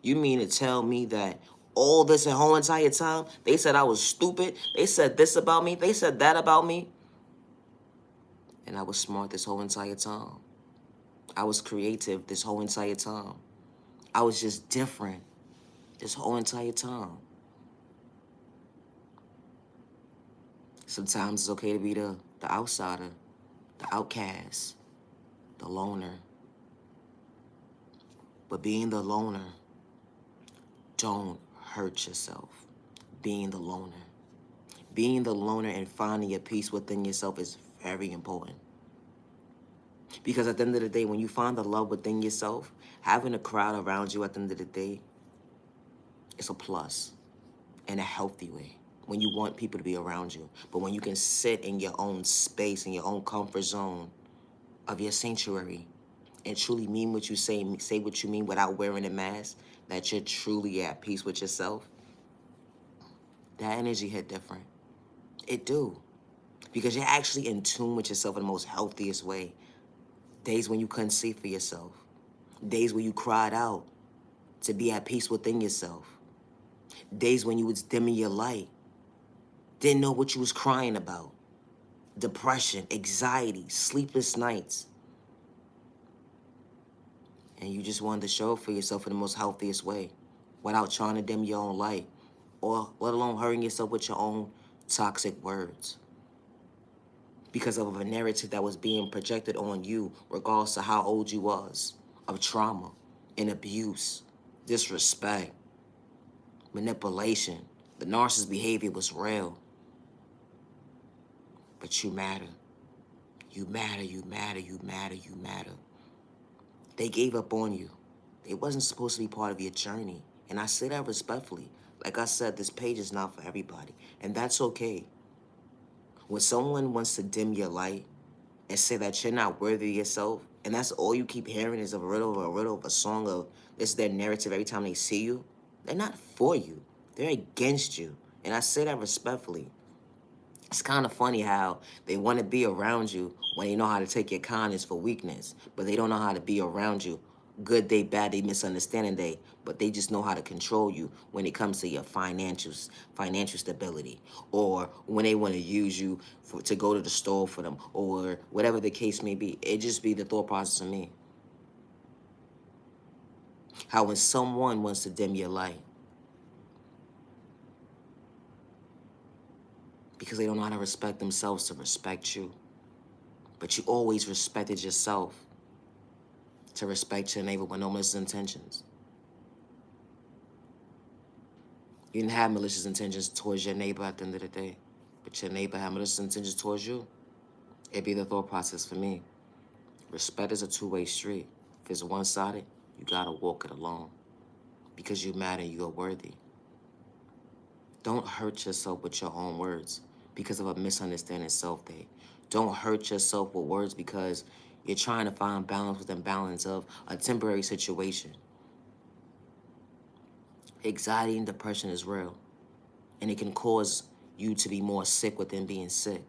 you mean to tell me that all this whole entire time, they said I was stupid, they said this about me, they said that about me, and I was smart this whole entire time. I was creative this whole entire time. I was just different this whole entire time. Sometimes it's okay to be the outsider, the outcast, the loner. But being the loner, don't hurt yourself. Being the loner. Being the loner and finding your peace within yourself is very important. Because at the end of the day, when you find the love within yourself, having a crowd around you at the end of the day, it's a plus in a healthy way. When you want people to be around you. But when you can sit in your own space, in your own comfort zone of your sanctuary, and truly mean what you say what you mean without wearing a mask, that you're truly at peace with yourself, that energy hit different. It do. Because you're actually in tune with yourself in the most healthiest way. Days when you couldn't see for yourself. Days when you cried out to be at peace within yourself. Days when you was dimming your light. Didn't know what you was crying about. Depression, anxiety, sleepless nights. And you just wanted to show up for yourself in the most healthiest way without trying to dim your own light or let alone hurting yourself with your own toxic words because of a narrative that was being projected on you regardless of how old you was, of trauma and abuse, disrespect, manipulation. The narcissist behavior was real. But you matter. You matter, you matter, you matter, you matter. They gave up on you. They wasn't supposed to be part of your journey. And I say that respectfully. Like I said, this page is not for everybody, and that's okay. When someone wants to dim your light and say that you're not worthy of yourself, and that's all you keep hearing is a riddle of a song of this is their narrative every time they see you, they're not for you. They're against you. And I say that respectfully. It's kind of funny how they want to be around you when they know how to take your kindness for weakness, but they don't know how to be around you. Good day, bad day, misunderstanding day, but they just know how to control you when it comes to your financial stability, or when they want to use you to go to the store for them, or whatever the case may be. It just be the thought process of me. How when someone wants to dim your light because they don't know how to respect themselves to respect you, but you always respected yourself to respect your neighbor with no malicious intentions. You didn't have malicious intentions towards your neighbor at the end of the day, but your neighbor had malicious intentions towards you. It'd be the thought process for me. Respect is a two-way street. If it's one-sided, you gotta walk it alone because you matter and you are worthy. Don't hurt yourself with your own words because of a misunderstanding self-day. Don't hurt yourself with words because you're trying to find balance within balance of a temporary situation. Anxiety and depression is real, and it can cause you to be more sick within being sick,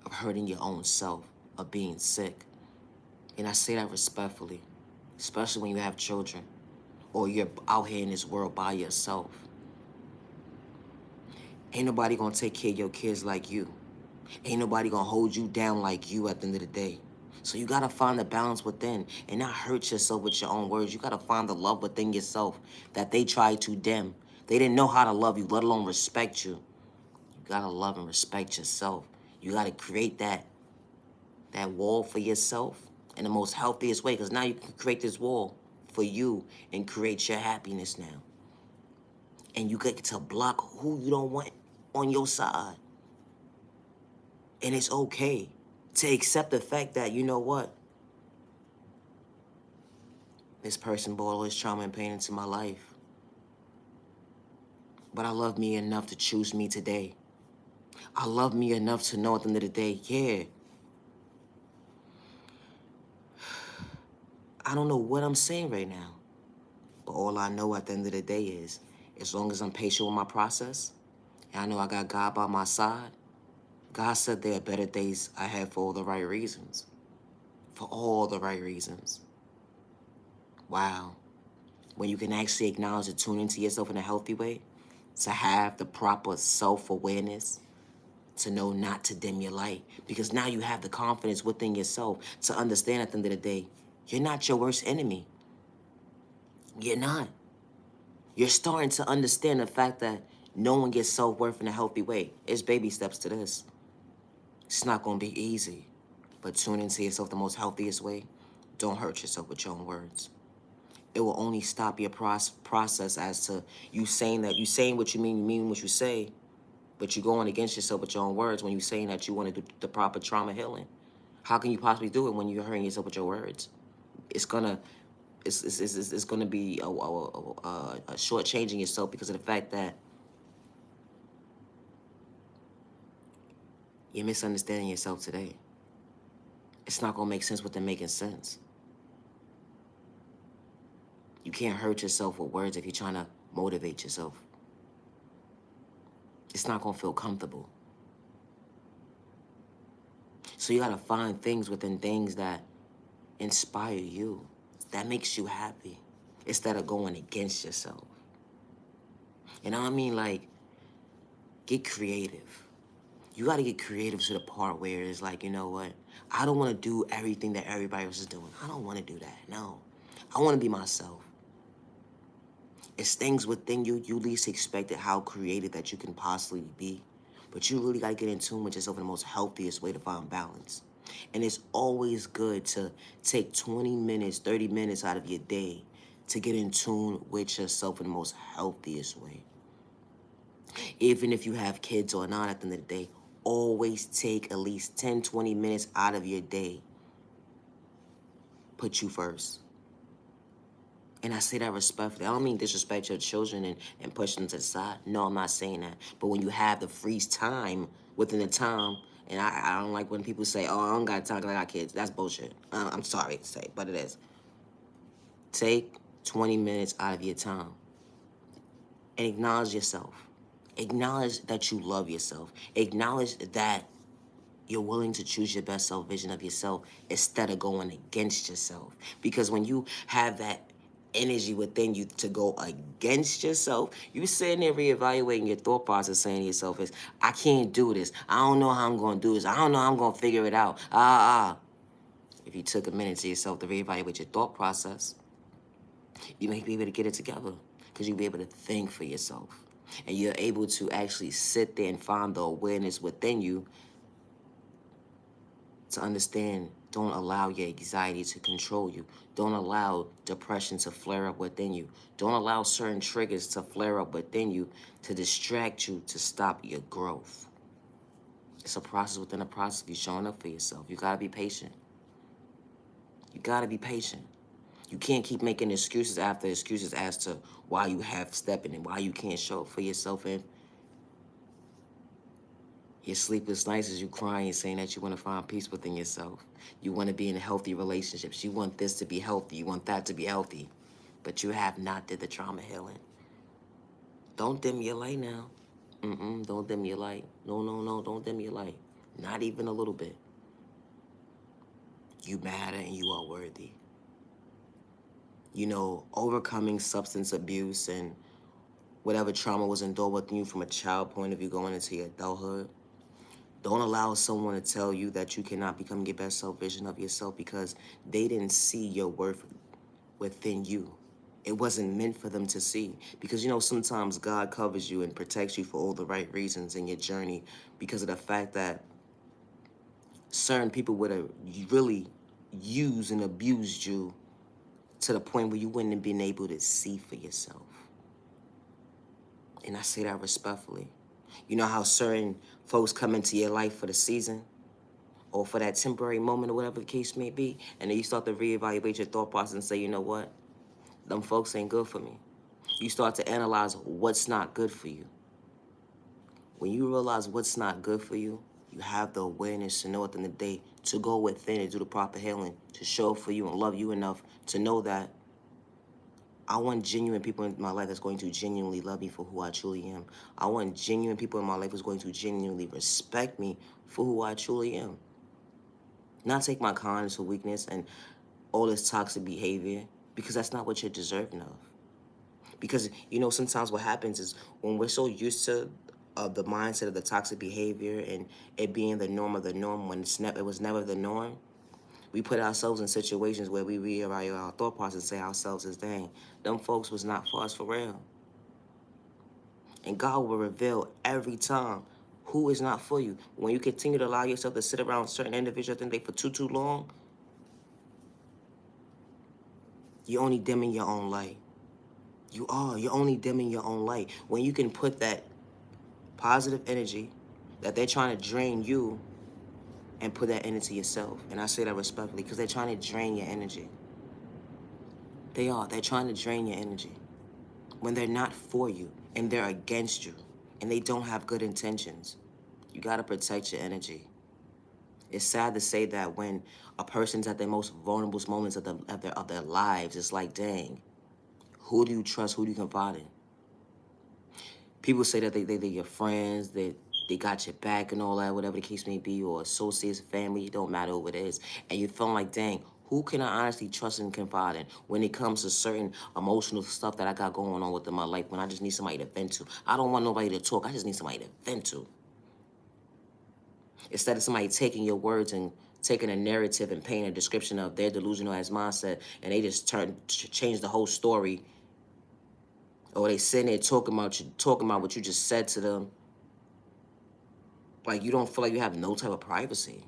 of hurting your own self, of being sick. And I say that respectfully, especially when you have children or you're out here in this world by yourself. Ain't nobody gonna take care of your kids like you. Ain't nobody gonna hold you down like you at the end of the day. So you gotta find the balance within and not hurt yourself with your own words. You gotta find the love within yourself that they try to dim. They didn't know how to love you, let alone respect you. You gotta love and respect yourself. You gotta create that wall for yourself in the most healthiest way, because now you can create this wall for you and create your happiness now. And you get to block who you don't want on your side. And it's okay to accept the fact that, you know what? This person brought all this trauma and pain into my life. But I love me enough to choose me today. I love me enough to know at the end of the day, yeah, I don't know what I'm saying right now. But all I know at the end of the day is, as long as I'm patient with my process, and I know I got God by my side, God said there are better days ahead for all the right reasons. For all the right reasons. Wow. When you can actually acknowledge and tune into yourself in a healthy way, to have the proper self-awareness, to know not to dim your light. Because now you have the confidence within yourself to understand at the end of the day, you're not your worst enemy. You're not. You're starting to understand the fact that no one gets self-worth in a healthy way. It's baby steps to this. It's not gonna be easy, but tune into yourself the most healthiest way. Don't hurt yourself with your own words. It will only stop your process as to you saying what you mean what you say, but you're going against yourself with your own words when you're saying that you want to do the proper trauma healing. How can you possibly do it when you're hurting yourself with your words? It's gonna, it's gonna be a shortchanging yourself because of the fact that you're misunderstanding yourself today. It's not gonna make sense within making sense. You can't hurt yourself with words if you're trying to motivate yourself. It's not gonna feel comfortable. So you gotta find things within things that inspire you, that makes you happy, instead of going against yourself. And I mean, like, get creative. You gotta get creative to the part where it's like, you know what? I don't wanna do everything that everybody else is doing. I don't wanna do that, no. I wanna be myself. It's things within you, you least expected how creative that you can possibly be. But you really gotta get in tune with yourself in the most healthiest way to find balance. And it's always good to take 20 minutes, 30 minutes out of your day to get in tune with yourself in the most healthiest way. Even if you have kids or not at the end of the day, always take at least 10, 20 minutes out of your day. Put you first. And I say that respectfully. I don't mean disrespect your children and push them to the side. No, I'm not saying that. But when you have the freeze time within the time, and I don't like when people say, oh, I don't got time because I got kids. That's bullshit. I'm sorry to say, but it is. Take 20 minutes out of your time and acknowledge yourself. Acknowledge that you love yourself. Acknowledge that you're willing to choose your best self vision of yourself instead of going against yourself. Because when you have that energy within you to go against yourself, you sitting there reevaluating your thought process, saying to yourself is, I can't do this. I don't know how I'm gonna do this. I don't know how I'm gonna figure it out. If you took a minute to yourself to reevaluate your thought process, you may be able to get it together because you'll be able to think for yourself. And you're able to actually sit there and find the awareness within you to understand. Don't allow your anxiety to control you. Don't allow depression to flare up within you. Don't allow certain triggers to flare up within you to distract you to stop your growth. It's a process within a process of you showing up for yourself. You gotta be patient. You gotta be patient. You can't keep making excuses after excuses as to why you have stepping and why you can't show up for yourself. And your sleepless nights is you crying, saying that you want to find peace within yourself. You want to be in healthy relationships. You want this to be healthy. You want that to be healthy. But you have not did the trauma healing. Don't dim your light now. Don't dim your light. No, no, no, don't dim your light. Not even a little bit. You matter and you are worthy. You know, overcoming substance abuse and whatever trauma was endured within you from a child point of view going into your adulthood. Don't allow someone to tell you that you cannot become your best self vision of yourself because they didn't see your worth within you. It wasn't meant for them to see. Because you know, sometimes God covers you and protects you for all the right reasons in your journey because of the fact that certain people would have really used and abused you to the point where you wouldn't have been able to see for yourself. And I say that respectfully. You know how certain folks come into your life for the season or for that temporary moment or whatever the case may be, and then you start to reevaluate your thought process and say, you know what? Them folks ain't good for me. You start to analyze what's not good for you. When you realize what's not good for you, you have the awareness to know at the end of the day to go within and do the proper healing, to show up for you and love you enough to know that I want genuine people in my life that's going to genuinely love me for who I truly am. I want genuine people in my life that's going to genuinely respect me for who I truly am. Not take my kindness for weakness and all this toxic behavior because that's not what you're deserving of. Because, you know, sometimes what happens is when we're so used to the mindset of the toxic behavior and it being the norm of the norm when it was never the norm, we put ourselves in situations where we reevaluate our thought process and say ourselves as, dang, them folks was not for us for real. And God will reveal every time who is not for you. When you continue to allow yourself to sit around certain individuals, I think they for too long, you're only dimming your own light. You're only dimming your own light. When you can put that positive energy that they're trying to drain you and put that into yourself. And I say that respectfully because they're trying to drain your energy. They're trying to drain your energy when they're not for you and they're against you and they don't have good intentions. You gotta protect your energy. It's sad to say that when a person's at their most vulnerable moments of their lives, it's like, dang, who do you trust? Who do you confide in? People say that they're your friends, that they got your back and all that, whatever the case may be, or associates, family, it don't matter who it is. And you're feeling like, dang, who can I honestly trust and confide in when it comes to certain emotional stuff that I got going on within my life, when I just need somebody to vent to? I don't want nobody to talk, I just need somebody to vent to. Instead of somebody taking your words and taking a narrative and painting a description of their delusional ass mindset, and they just change the whole story, or they sitting there talking about what you just said to them. Like, you don't feel like you have no type of privacy.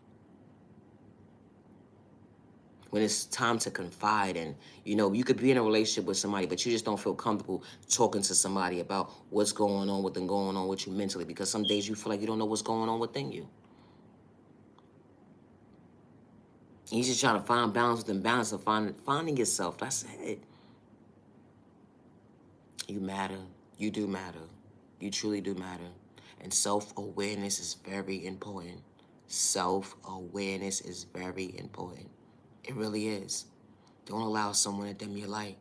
When it's time to confide and, you know, you could be in a relationship with somebody, but you just don't feel comfortable talking to somebody about what's going on with them, going on with you mentally, because some days you feel like you don't know what's going on within you. And you're just trying to find balance within balance of finding yourself. That's it. You matter. You do matter. You truly do matter. And self-awareness is very important. Self-awareness is very important. It really is. Don't allow someone to dim your light.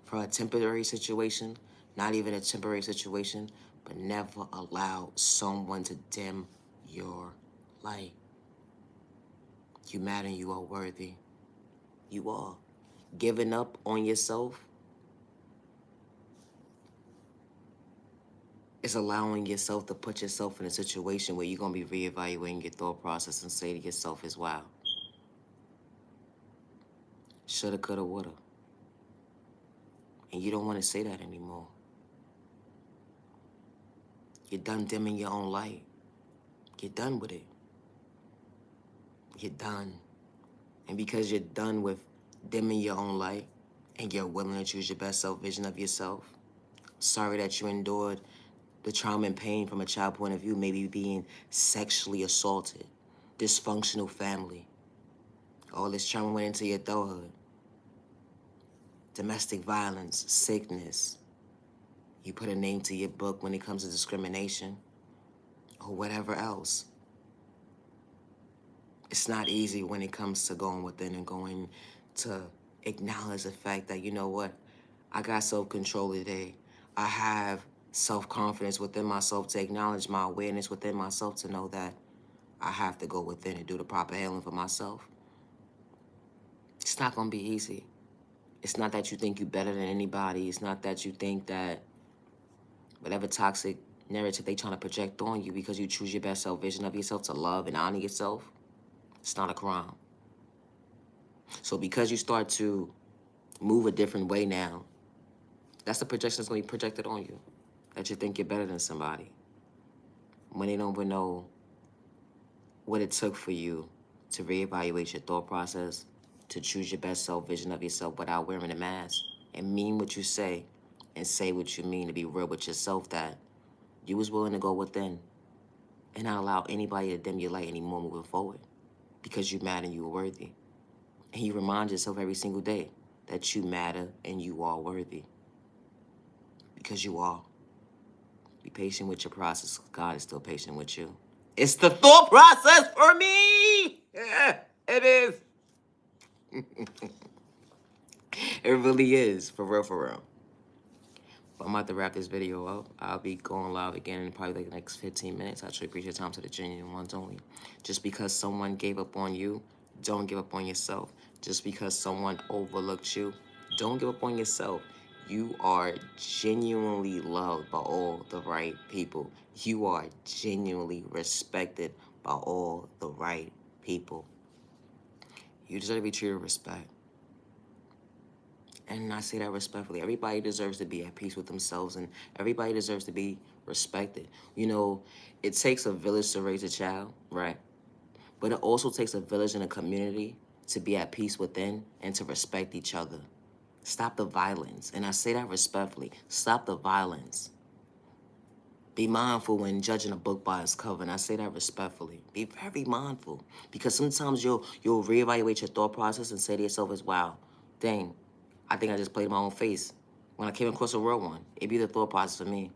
For a temporary situation, not even a temporary situation, but never allow someone to dim your light. You matter and you are worthy. You are. Giving up on yourself is allowing yourself to put yourself in a situation where you're going to be reevaluating your thought process and say to yourself as wow, shoulda, coulda, woulda. And you don't want to say that anymore. You're done dimming your own light. You're done with it. You're done. And because you're done with dimming your own light and you're willing to choose your best self vision of yourself, sorry that you endured the trauma and pain from a child point of view, maybe being sexually assaulted, dysfunctional family. All this trauma went into your adulthood. Domestic violence, sickness. You put a name to your book when it comes to discrimination or whatever else. It's not easy when it comes to going within and going to acknowledge the fact that, you know what, I got self-control today. I have self-confidence within myself to acknowledge my awareness within myself to know that I have to go within and do the proper healing for myself. It's not going to be easy. It's not that you think you're better than anybody. It's not that you think that whatever toxic narrative they trying to project on you because you choose your best self vision of yourself to love and honor yourself, it's not a crime. So because you start to move a different way now, that's the projection that's going to be projected on you. That you think you're better than somebody. When they don't even know what it took for you to reevaluate your thought process, to choose your best self vision of yourself without wearing a mask, and mean what you say, and say what you mean, to be real with yourself, that you was willing to go within and not allow anybody to dim your light anymore moving forward, because you matter and you are worthy. And you remind yourself every single day that you matter and you are worthy, because you are. Be patient with your process. God is still patient with you. It's the thought process for me. Yeah, it is. It really is, for real, for real. But I'm about to wrap this video up. I'll be going live again in probably like the next 15 minutes. I truly appreciate your time, to the genuine ones only. Just because someone gave up on you, don't give up on yourself. Just because someone overlooked you, don't give up on yourself. You are genuinely loved by all the right people. You are genuinely respected by all the right people. You deserve to be treated with respect. And I say that respectfully. Everybody deserves to be at peace with themselves, and everybody deserves to be respected. You know, it takes a village to raise a child, right? But it also takes a village and a community to be at peace within and to respect each other. Stop the violence. And I say that respectfully. Stop the violence. Be mindful when judging a book by its cover, and I say that respectfully. Be very mindful, because sometimes you'll reevaluate your thought process and say to yourself as, wow, dang, I think I just played my own face when I came across a real one. It'd be the thought process for me.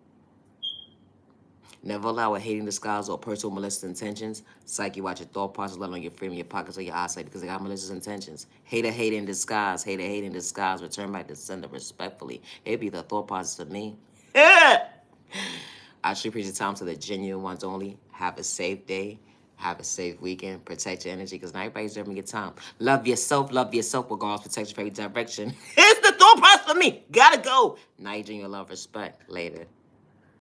Never allow a hating disguise or personal malicious intentions psyche watch your thought process, let alone your freedom, your pockets, or your eyesight, because they got malicious intentions. Hate in disguise. Hate in disguise. Return back to sender respectfully. It'd be the thought process for me. I truly appreciate your time, to the genuine ones only. Have a safe day. Have a safe weekend. Protect your energy, because not everybody's deserving your time. Love yourself regardless. Protect your every direction. It's the thought process for me. Gotta go. Now you your love, respect. Later.